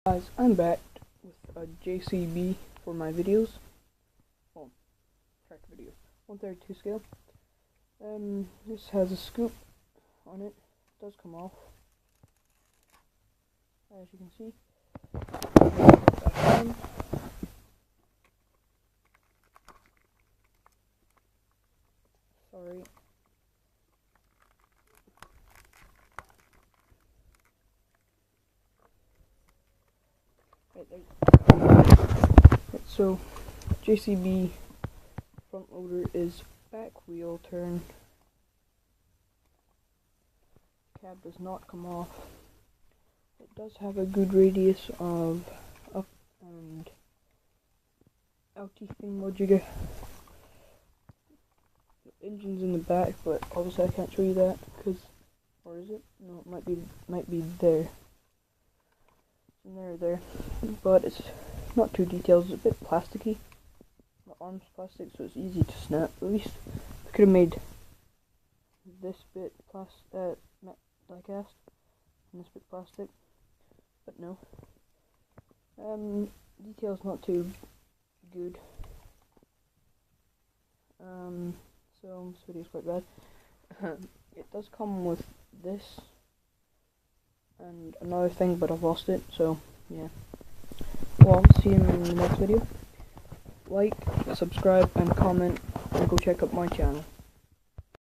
Guys, I'm back with a JCB for my videos. Well, track video. 132 scale. This has a scoop on it. It does come off, as you can see. Sorry. Right, so JCB front loader is back wheel turn. Cab does not come off. It does have a good radius of up and outy thingamajigger. The engine's in the back, but obviously I can't show you that because, or is it? No, it might be there. There, but it's not too detailed. It's a bit plasticky. The arm's plastic, so it's easy to snap. At least I could have made this bit die cast and this bit plastic, but no. Detail's not too good. So this video's quite bad. It does come with this and another thing, but I've lost it, so yeah. Well, I'll see you in the next video. Like, subscribe, and comment, and go check out my channel.